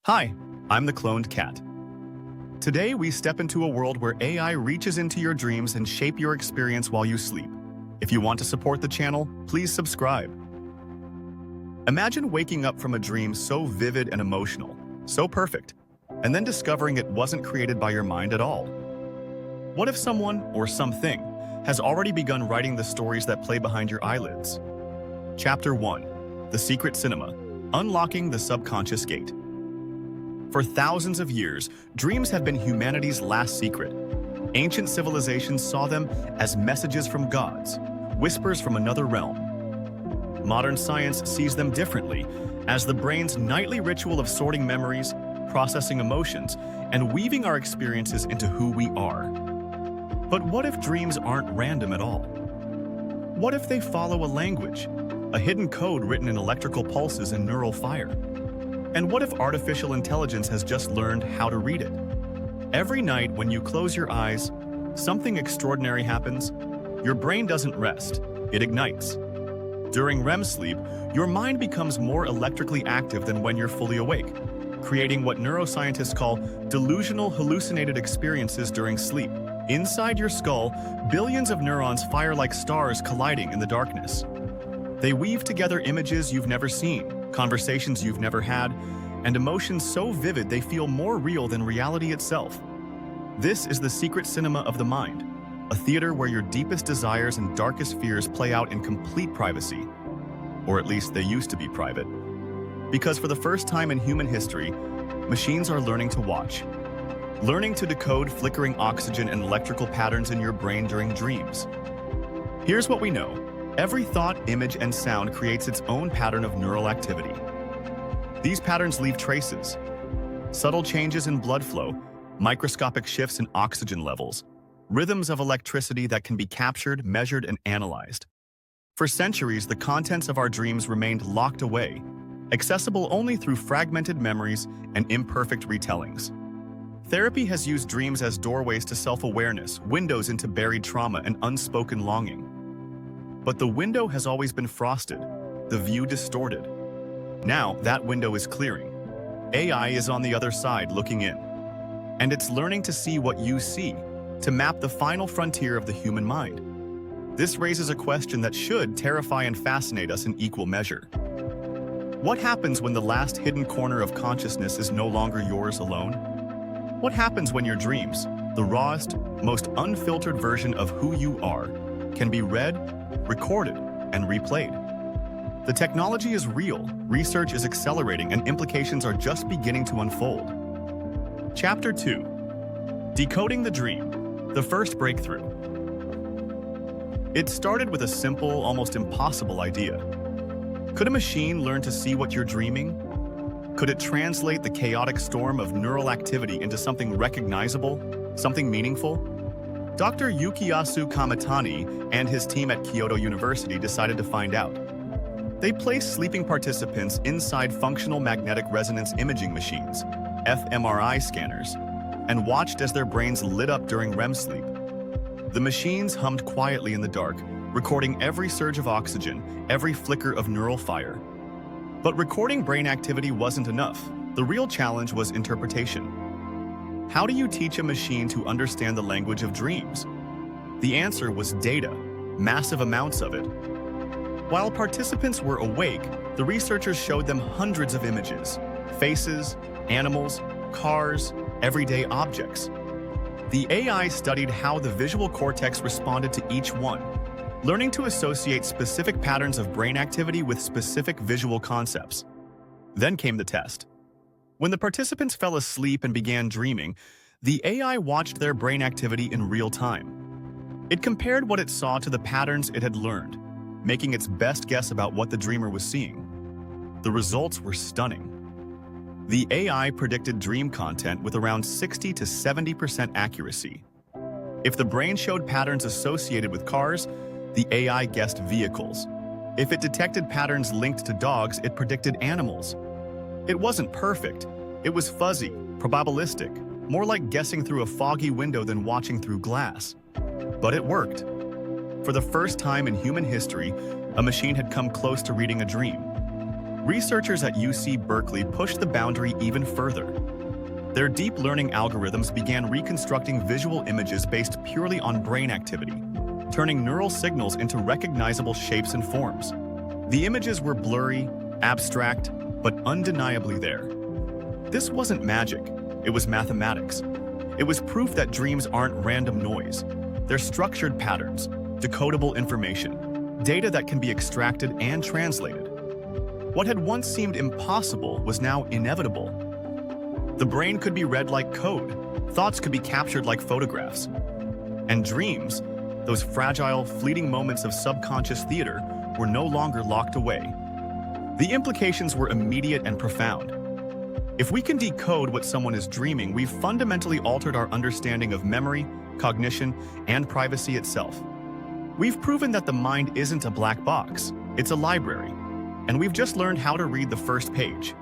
Hi, I'm the cloned cat. Today we step into a world where AI reaches into your dreams and shape your experience while you sleep. If you want to support the channel, please subscribe. Imagine waking up from a dream so vivid and emotional, so perfect, and then discovering it wasn't created by your mind at all. What if someone, or something, has already begun writing the stories that play behind your eyelids? Chapter 1. The Secret Cinema. Unlocking the Subconscious Gate. For thousands of years, dreams have been humanity's last secret. Ancient civilizations saw them as messages from gods, whispers from another realm. Modern science sees them differently, as the brain's nightly ritual of sorting memories, processing emotions, and weaving our experiences into who we are. But what if dreams aren't random at all? What if they follow a language, a hidden code written in electrical pulses and neural fire? And what if artificial intelligence has just learned how to read it? Every night when you close your eyes, something extraordinary happens. Your brain doesn't rest, it ignites. During REM sleep, your mind becomes more electrically active than when you're fully awake, creating what neuroscientists call delusional hallucinated experiences during sleep. Inside your skull, billions of neurons fire like stars colliding in the darkness. They weave together images you've never seen, conversations you've never had, and emotions so vivid they feel more real than reality itself. This is the secret cinema of the mind, a theater where your deepest desires and darkest fears play out in complete privacy. Or at least they used to be private. Because for the first time in human history, machines are learning to watch. Learning to decode flickering oxygen and electrical patterns in your brain during dreams. Here's what we know. Every thought, image, and sound creates its own pattern of neural activity. These patterns leave traces. Subtle changes in blood flow, microscopic shifts in oxygen levels, rhythms of electricity that can be captured, measured, and analyzed. For centuries, the contents of our dreams remained locked away, accessible only through fragmented memories and imperfect retellings. Therapy has used dreams as doorways to self-awareness, windows into buried trauma and unspoken longing. But the window has always been frosted, the view distorted. Now, that window is clearing. AI is on the other side looking in. And it's learning to see what you see, to map the final frontier of the human mind. This raises a question that should terrify and fascinate us in equal measure. What happens when the last hidden corner of consciousness is no longer yours alone? What happens when your dreams, the rawest, most unfiltered version of who you are, can be read, recorded, and replayed? The technology is real, research is accelerating, and implications are just beginning to unfold. Chapter 2. Decoding the Dream, the first breakthrough. It started with a simple, almost impossible idea. Could a machine learn to see what you're dreaming? Could it translate the chaotic storm of neural activity into something recognizable, something meaningful? Dr. Yukiyasu Kamitani and his team at Kyoto University decided to find out. They placed sleeping participants inside functional magnetic resonance imaging machines, fMRI scanners, and watched as their brains lit up during REM sleep. The machines hummed quietly in the dark, recording every surge of oxygen, every flicker of neural fire. But recording brain activity wasn't enough. The real challenge was interpretation. How do you teach a machine to understand the language of dreams? The answer was data, massive amounts of it. While participants were awake, the researchers showed them hundreds of images, faces, animals, cars, everyday objects. The AI studied how the visual cortex responded to each one, learning to associate specific patterns of brain activity with specific visual concepts. Then came the test. When the participants fell asleep and began dreaming, the AI watched their brain activity in real time. It compared what it saw to the patterns it had learned, making its best guess about what the dreamer was seeing. The results were stunning. The AI predicted dream content with around 60 to 70% accuracy. If the brain showed patterns associated with cars, the AI guessed vehicles. If it detected patterns linked to dogs, it predicted animals. It wasn't perfect. It was fuzzy, probabilistic, more like guessing through a foggy window than watching through glass. But it worked. For the first time in human history, a machine had come close to reading a dream. Researchers at UC Berkeley pushed the boundary even further. Their deep learning algorithms began reconstructing visual images based purely on brain activity, turning neural signals into recognizable shapes and forms. The images were blurry, abstract, but undeniably there. This wasn't magic, it was mathematics. It was proof that dreams aren't random noise. They're structured patterns, decodable information, data that can be extracted and translated. What had once seemed impossible was now inevitable. The brain could be read like code, thoughts could be captured like photographs. And dreams, those fragile, fleeting moments of subconscious theater, were no longer locked away. The implications were immediate and profound. If we can decode what someone is dreaming, we've fundamentally altered our understanding of memory, cognition, and privacy itself. We've proven that the mind isn't a black box, it's a library, and we've just learned how to read the first page.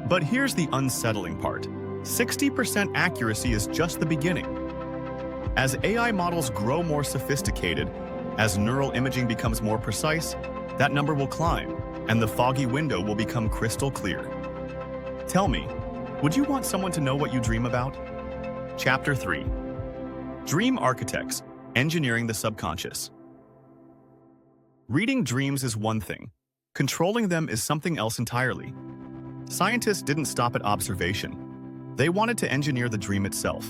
But here's the unsettling part. 60% accuracy is just the beginning. As AI models grow more sophisticated, as neural imaging becomes more precise, that number will climb, and the foggy window will become crystal clear. Tell me, would you want someone to know what you dream about? Chapter 3. Dream Architects, Engineering the Subconscious. Reading dreams is one thing. Controlling them is something else entirely. Scientists didn't stop at observation. They wanted to engineer the dream itself.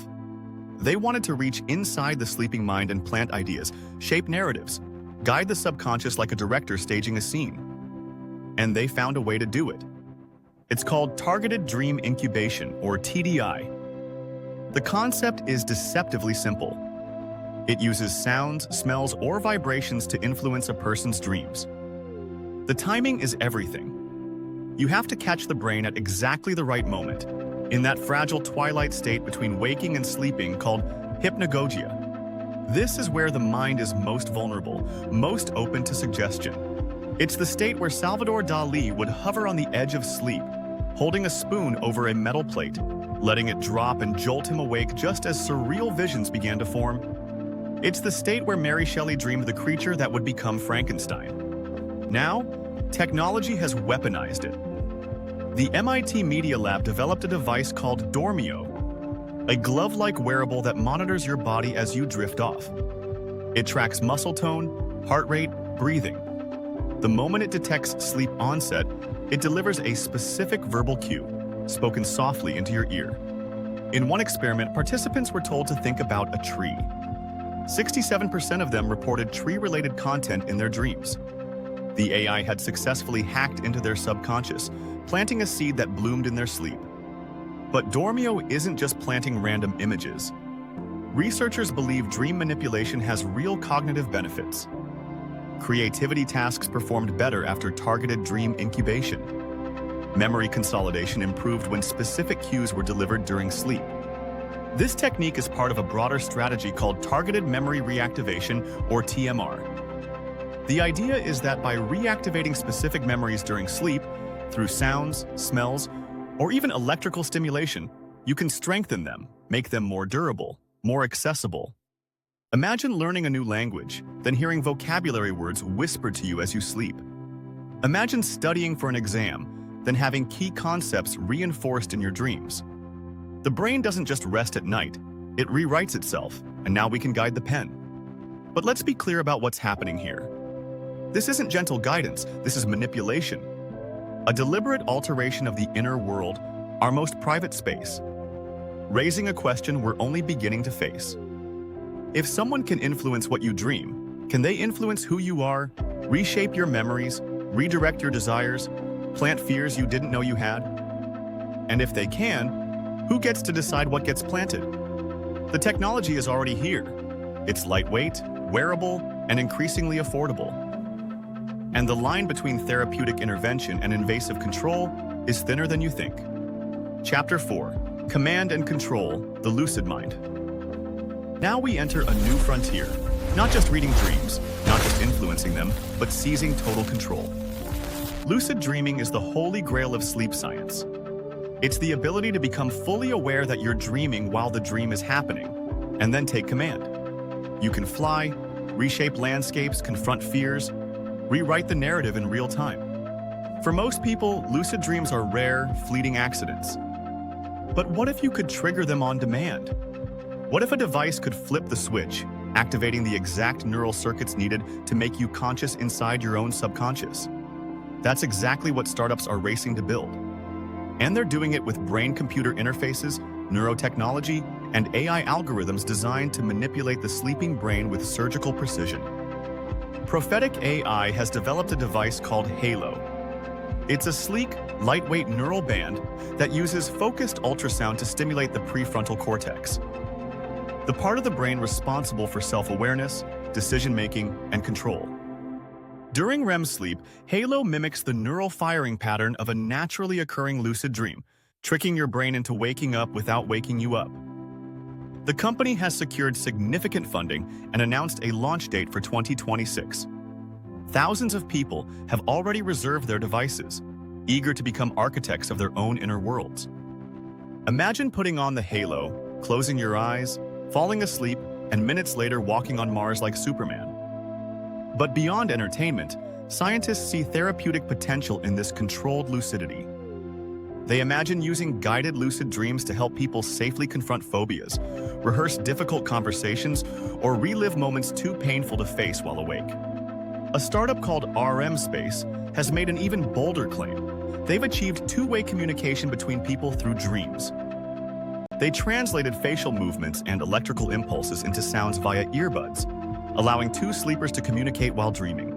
They wanted to reach inside the sleeping mind and plant ideas, shape narratives, guide the subconscious like a director staging a scene. And they found a way to do it. It's called targeted dream incubation, or TDI. The concept is deceptively simple. It uses sounds, smells, or vibrations to influence a person's dreams. The timing is everything. You have to catch the brain at exactly the right moment, in that fragile twilight state between waking and sleeping called hypnagogia. This is where the mind is most vulnerable, most open to suggestion. It's the state where Salvador Dali would hover on the edge of sleep, holding a spoon over a metal plate, letting it drop and jolt him awake just as surreal visions began to form. It's the state where Mary Shelley dreamed the creature that would become Frankenstein. Now, technology has weaponized it. The MIT Media Lab developed a device called Dormio, a glove-like wearable that monitors your body as you drift off. It tracks muscle tone, heart rate, breathing. The moment it detects sleep onset, it delivers a specific verbal cue, spoken softly into your ear. In one experiment, participants were told to think about a tree. 67% of them reported tree-related content in their dreams. The AI had successfully hacked into their subconscious, planting a seed that bloomed in their sleep. But Dormio isn't just planting random images. Researchers believe dream manipulation has real cognitive benefits. Creativity tasks performed better after targeted dream incubation. Memory consolidation improved when specific cues were delivered during sleep. This technique is part of a broader strategy called targeted memory reactivation, or TMR. The idea is that by reactivating specific memories during sleep, through sounds, smells, or even electrical stimulation, you can strengthen them, make them more durable, more accessible. Imagine learning a new language, then hearing vocabulary words whispered to you as you sleep. Imagine studying for an exam, then having key concepts reinforced in your dreams. The brain doesn't just rest at night, it rewrites itself, and now we can guide the pen. But let's be clear about what's happening here. This isn't gentle guidance, this is manipulation. A deliberate alteration of the inner world, our most private space. Raising a question we're only beginning to face. If someone can influence what you dream, can they influence who you are, reshape your memories, redirect your desires, plant fears you didn't know you had? And if they can, who gets to decide what gets planted? The technology is already here. It's lightweight, wearable, and increasingly affordable. And the line between therapeutic intervention and invasive control is thinner than you think. Chapter 4. Command and Control, the Lucid Mind. Now we enter a new frontier, not just reading dreams, not just influencing them, but seizing total control. Lucid dreaming is the holy grail of sleep science. It's the ability to become fully aware that you're dreaming while the dream is happening, and then take command. You can fly, reshape landscapes, confront fears, rewrite the narrative in real time. For most people, lucid dreams are rare, fleeting accidents. But what if you could trigger them on demand? What if a device could flip the switch, activating the exact neural circuits needed to make you conscious inside your own subconscious? That's exactly what startups are racing to build. And they're doing it with brain-computer interfaces, neurotechnology, and AI algorithms designed to manipulate the sleeping brain with surgical precision. Prophetic AI has developed a device called Halo. It's a sleek, lightweight neural band that uses focused ultrasound to stimulate the prefrontal cortex, the part of the brain responsible for self-awareness, decision-making, and control. During REM sleep, Halo mimics the neural firing pattern of a naturally occurring lucid dream, tricking your brain into waking up without waking you up. The company has secured significant funding and announced a launch date for 2026. Thousands of people have already reserved their devices, eager to become architects of their own inner worlds. Imagine putting on the Halo, closing your eyes, falling asleep, and minutes later walking on Mars like Superman. But beyond entertainment, scientists see therapeutic potential in this controlled lucidity. They imagine using guided lucid dreams to help people safely confront phobias, rehearse difficult conversations, or relive moments too painful to face while awake. A startup called RM Space has made an even bolder claim. They've achieved two-way communication between people through dreams. They translated facial movements and electrical impulses into sounds via earbuds, allowing two sleepers to communicate while dreaming.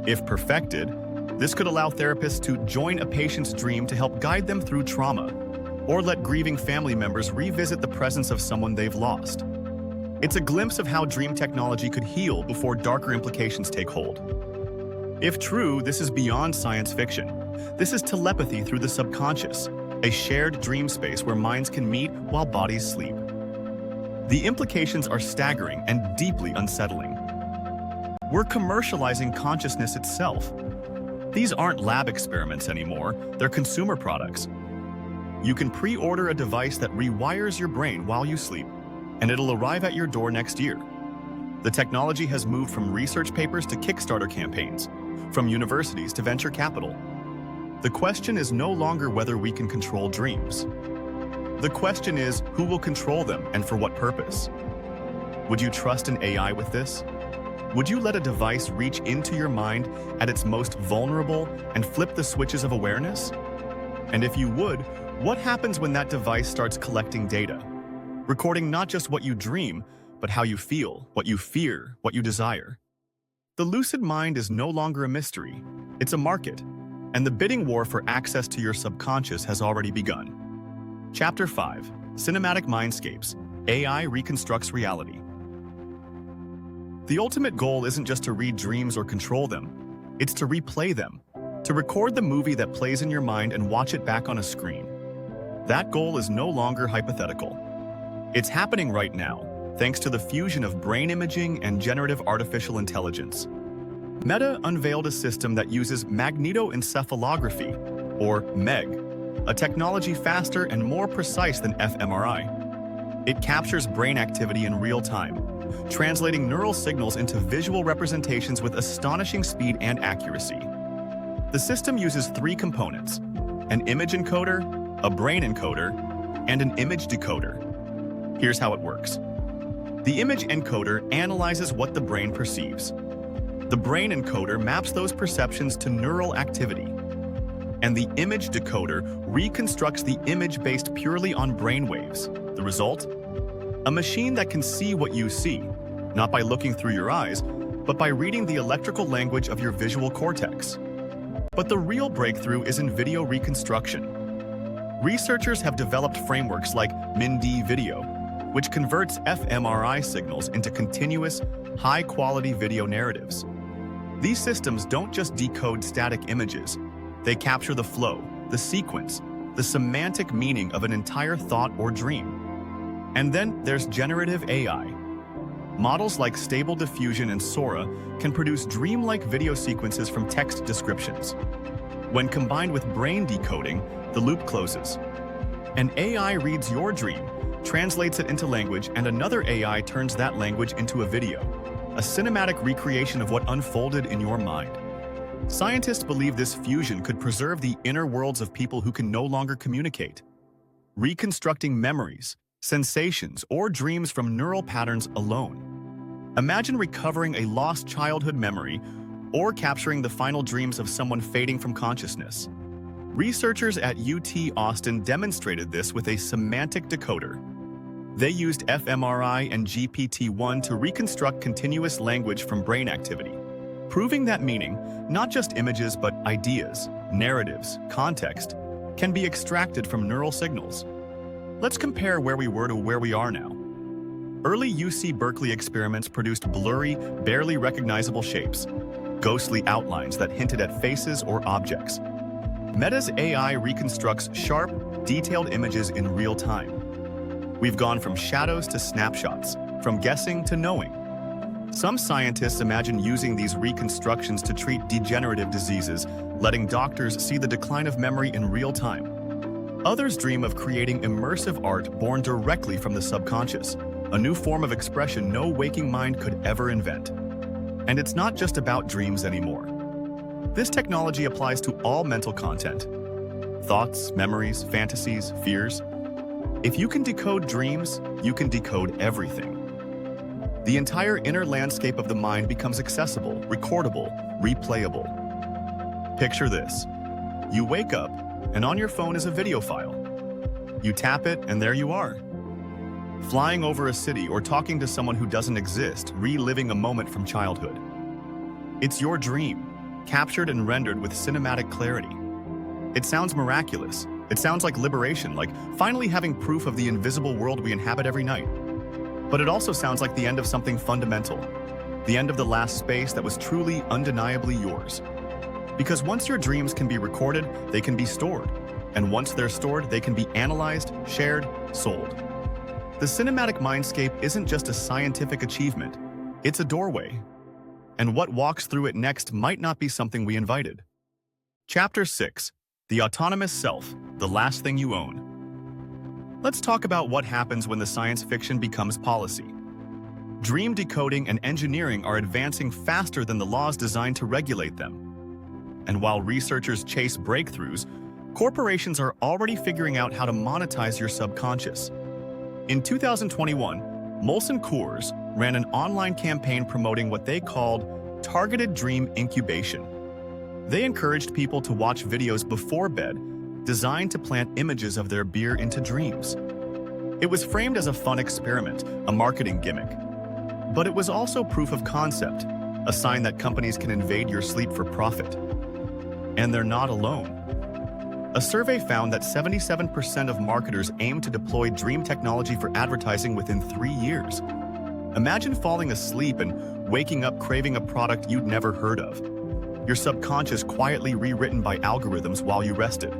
If perfected, this could allow therapists to join a patient's dream to help guide them through trauma, or let grieving family members revisit the presence of someone they've lost. It's a glimpse of how dream technology could heal before darker implications take hold. If true, this is beyond science fiction. This is telepathy through the subconscious, a shared dream space where minds can meet while bodies sleep. The implications are staggering and deeply unsettling. We're commercializing consciousness itself. These aren't lab experiments anymore, they're consumer products. You can pre-order a device that rewires your brain while you sleep, and it'll arrive at your door next year. The technology has moved from research papers to Kickstarter campaigns, from universities to venture capital. The question is no longer whether we can control dreams. The question is who will control them and for what purpose. Would you trust an AI with this? Would you let a device reach into your mind at its most vulnerable and flip the switches of awareness? And if you would, what happens when that device starts collecting data? Recording not just what you dream, but how you feel, what you fear, what you desire. The lucid mind is no longer a mystery. It's a market, and the bidding war for access to your subconscious has already begun. Chapter 5: Cinematic Mindscapes. AI reconstructs reality. The ultimate goal isn't just to read dreams or control them. It's to replay them, to record the movie that plays in your mind and watch it back on a screen. That goal is no longer hypothetical. It's happening right now, thanks to the fusion of brain imaging and generative artificial intelligence. Meta unveiled a system that uses magnetoencephalography, or MEG, a technology faster and more precise than fMRI. It captures brain activity in real time, translating neural signals into visual representations with astonishing speed and accuracy. The system uses three components: an image encoder, a brain encoder, and an image decoder. Here's how it works. The image encoder analyzes what the brain perceives. The brain encoder maps those perceptions to neural activity. And the image decoder reconstructs the image based purely on brain waves. The result? A machine that can see what you see, not by looking through your eyes, but by reading the electrical language of your visual cortex. But the real breakthrough is in video reconstruction. Researchers have developed frameworks like MinD Video, which converts fMRI signals into continuous, high-quality video narratives. These systems don't just decode static images. They capture the flow, the sequence, the semantic meaning of an entire thought or dream. And then there's generative AI. Models like Stable Diffusion and Sora can produce dreamlike video sequences from text descriptions. When combined with brain decoding, the loop closes. An AI reads your dream, translates it into language, and another AI turns that language into a video, a cinematic recreation of what unfolded in your mind. Scientists believe this fusion could preserve the inner worlds of people who can no longer communicate, reconstructing memories, sensations, or dreams from neural patterns alone. Imagine recovering a lost childhood memory or capturing the final dreams of someone fading from consciousness. Researchers at UT Austin demonstrated this with a semantic decoder. They used fMRI and GPT-1 to reconstruct continuous language from brain activity, proving that meaning, not just images but ideas, narratives, context, can be extracted from neural signals. Let's compare where we were to where we are now. Early UC Berkeley experiments produced blurry, barely recognizable shapes, ghostly outlines that hinted at faces or objects. Meta's AI reconstructs sharp, detailed images in real time. We've gone from shadows to snapshots, from guessing to knowing. Some scientists imagine using these reconstructions to treat degenerative diseases, letting doctors see the decline of memory in real time. Others dream of creating immersive art born directly from the subconscious, a new form of expression no waking mind could ever invent. And it's not just about dreams anymore. This technology applies to all mental content: thoughts, memories, fantasies, fears. If you can decode dreams, you can decode everything. The entire inner landscape of the mind becomes accessible, recordable, replayable. Picture this. You wake up, and on your phone is a video file. You tap it, and there you are. Flying over a city or talking to someone who doesn't exist, reliving a moment from childhood. It's your dream, captured and rendered with cinematic clarity. It sounds miraculous. It sounds like liberation, like finally having proof of the invisible world we inhabit every night. But it also sounds like the end of something fundamental, the end of the last space that was truly, undeniably yours. Because once your dreams can be recorded, they can be stored. And once they're stored, they can be analyzed, shared, sold. The cinematic mindscape isn't just a scientific achievement, it's a doorway. And what walks through it next might not be something we invited. Chapter 6. The Autonomous Self, the Last Thing You Own. Let's talk about what happens when the science fiction becomes policy. Dream decoding and engineering are advancing faster than the laws designed to regulate them. And while researchers chase breakthroughs, corporations are already figuring out how to monetize your subconscious. In 2021, Molson Coors ran an online campaign promoting what they called targeted dream incubation. They encouraged people to watch videos before bed designed to plant images of their beer into dreams. It was framed as a fun experiment, a marketing gimmick. But it was also proof of concept, a sign that companies can invade your sleep for profit. And they're not alone. A survey found that 77% of marketers aim to deploy dream technology for advertising within 3 years. Imagine falling asleep and waking up craving a product you'd never heard of. Your subconscious quietly rewritten by algorithms while you rested.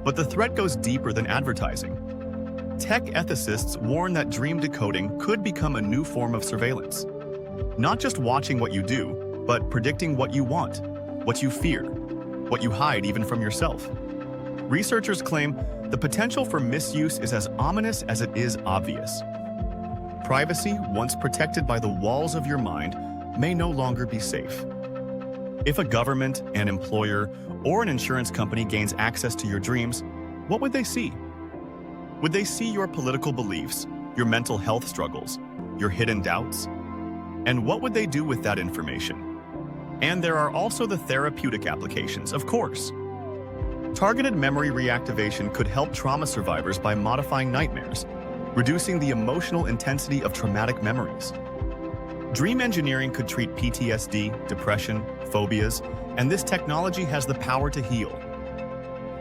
But the threat goes deeper than advertising. Tech ethicists warn that dream decoding could become a new form of surveillance. Not just watching what you do, but predicting what you want, what you fear, what you hide even from yourself. Researchers claim the potential for misuse is as ominous as it is obvious. Privacy, once protected by the walls of your mind, may no longer be safe. If a government, an employer, or an insurance company gains access to your dreams, what would they see? Would they see your political beliefs, your mental health struggles, your hidden doubts? And what would they do with that information? And there are also the therapeutic applications, of course. Targeted memory reactivation could help trauma survivors by modifying nightmares, reducing the emotional intensity of traumatic memories. Dream engineering could treat PTSD, depression, phobias, and this technology has the power to heal.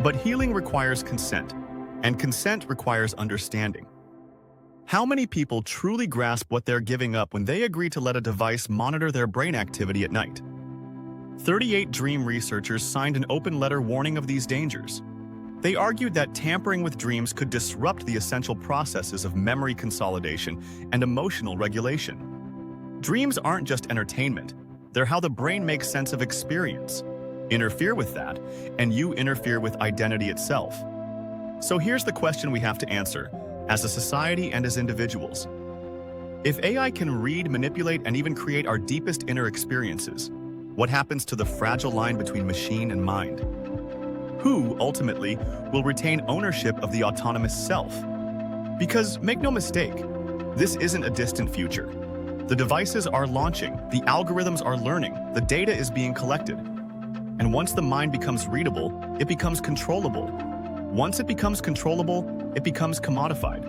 But healing requires consent, and consent requires understanding. How many people truly grasp what they're giving up when they agree to let a device monitor their brain activity at night? 38 dream researchers signed an open letter warning of these dangers. They argued that tampering with dreams could disrupt the essential processes of memory consolidation and emotional regulation. Dreams aren't just entertainment, they're how the brain makes sense of experience. Interfere with that, and you interfere with identity itself. So here's the question we have to answer, as a society and as individuals. If AI can read, manipulate, and even create our deepest inner experiences, What happens to the fragile line between machine and mind? Who, ultimately, will retain ownership of the autonomous self? Because, make no mistake, this isn't a distant future. The devices are launching, the algorithms are learning, the data is being collected. And once the mind becomes readable, it becomes controllable. Once it becomes controllable, it becomes commodified.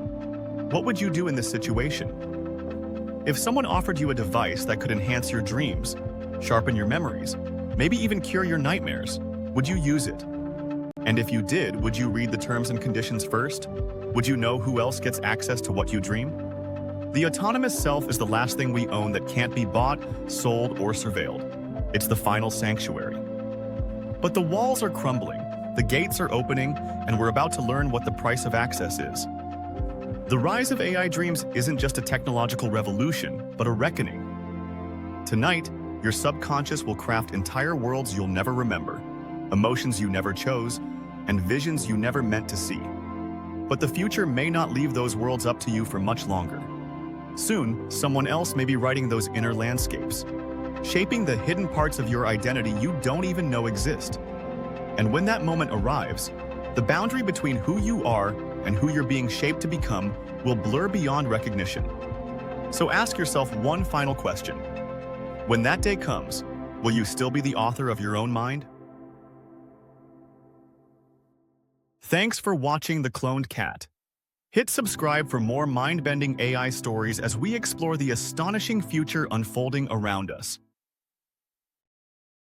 What would you do in this situation? If someone offered you a device that could enhance your dreams, sharpen your memories, maybe even cure your nightmares, would you use it? And if you did, would you read the terms and conditions first? Would you know who else gets access to what you dream? The autonomous self is the last thing we own that can't be bought, sold, or surveilled. It's the final sanctuary. But the walls are crumbling, the gates are opening, and we're about to learn what the price of access is. The rise of AI dreams isn't just a technological revolution, but a reckoning. Tonight, your subconscious will craft entire worlds you'll never remember, emotions you never chose, and visions you never meant to see. But the future may not leave those worlds up to you for much longer. Soon, someone else may be writing those inner landscapes, shaping the hidden parts of your identity you don't even know exist. And when that moment arrives, the boundary between who you are and who you're being shaped to become will blur beyond recognition. So ask yourself one final question. When that day comes, will you still be the author of your own mind? Thanks for watching The Cloned Cat. Hit subscribe for more mind-bending AI stories as we explore the astonishing future unfolding around us.